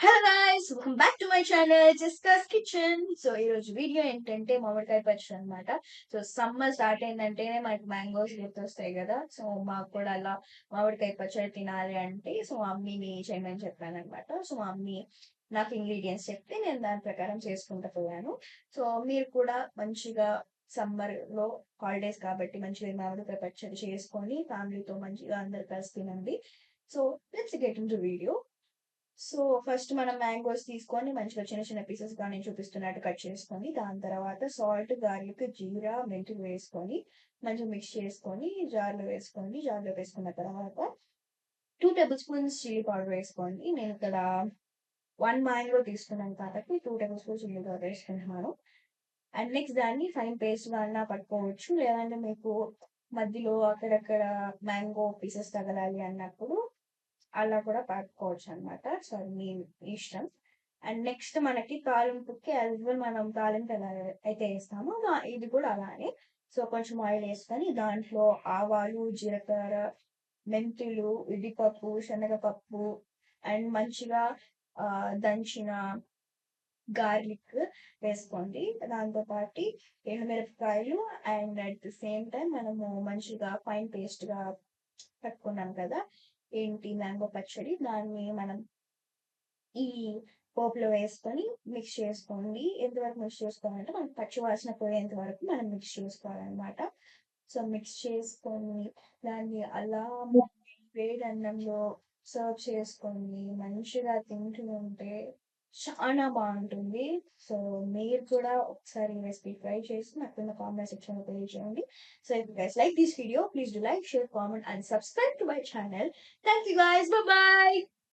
Hello guys welcome back to my channel జెస్కాస్ kitchen. So ఈ రోజు వీడియో ఏంటంటే మామిడికాయ పచ్చడి అన్నమాట. సో సమ్మర్ స్టార్ట్ అయిందంటేనే మనకి మ్యాంగోస్ గుర్తొస్తాయి కదా. సో మాకు కూడా అలా మామిడికాయ పచ్చడి తినాలి అంటే సో మమ్మీని చేయమని చెప్పాను అనమాట. సో మమ్మీ నాకు ఇంగ్రీడియంట్స్ చెప్తే నేను దాని ప్రకారం చేసుకుంటూ పోయాను. సో మీరు కూడా మంచిగా సమ్మర్ లో హాలిడేస్ కాబట్టి మంచిగా ఈ మామిడికాయ పచ్చడి చేసుకొని ఫ్యామిలీతో మంచిగా అందరు కలిసి తినండి. So let's get in to video. So first మనం మ్యాంగోస్ తీసుకొని మంచిగా చిన్న చిన్న పీసెస్ గా నేను చూపిస్తున్నట్టు కట్ చేసుకొని దాని తర్వాత సాల్ట్ గార్లిక్ జీరా మెంతులు వేసుకొని మంచిగా మిక్స్ చేసుకొని జార్లో వేసుకున్న తర్వాత 2 టేబుల్ స్పూన్స్ చిల్లీ పౌడర్ వేసుకోండి. నేను ఇక్కడ 1 మ్యాంగో తీసుకున్నాను కాబట్టి 2 టేబుల్ స్పూన్స్ చిల్లీ పౌడర్ వేసుకుంటున్నాను. అండ్ నెక్స్ట్ దాన్ని ఫైన్ పేస్ట్ గా అన్నా పట్టుకోవచ్చు, లేదంటే మీకు మధ్యలో అక్కడక్కడ మ్యాంగో పీసెస్ తగలాలి అన్నప్పుడు అలా కూడా పట్టుకోవచ్చు అనమాట. సో అది మీ ఇష్టం. అండ్ నెక్స్ట్ మనకి తాలింపుకి యాజ్ యూజువల్ మనం తాలింపు ఎలా అయితే వేస్తామో ఇది కూడా అలానే. సో కొంచెం ఆయిల్ వేసుకొని దాంట్లో ఆవాలు జీలకర్ర మెంతులు ఉద్దిపప్పు శనగపప్పు అండ్ మంచిగా దంచిన గార్లిక్ వేసుకోండి. దాంతో పాటు ఎండుమిరపకాయలు and at the same time మనము మంచిగా ఫైన్ పేస్ట్ గా పెట్టుకున్నాం కదా ఏంటి మ్యాంగో పచ్చడి, దాన్ని మనం ఈ పోపులో వేసుకొని మిక్స్ చేసుకోండి. ఎంతవరకు మిక్స్ చేసుకోవాలంటే మనకి పచ్చి వాసన పోయేంత వరకు మనం మిక్స్ చేసుకోవాలన్నమాట. సో మిక్స్ చేసుకొని దాన్ని అలా వేడి అన్నంలో సర్వ్ చేసుకొని మంచిగా తింటూ ఉంటే చాలా బాగుంటుంది. సో మీరు కూడా ఒకసారి ఈ రెసిపీ ట్రై చేసి నాకు కింద కామెంట్ సెక్షన్ లో తెలియజేయండి. So if you guys like this video, please do like, share, comment and subscribe to my channel. Thank you guys. Bye bye.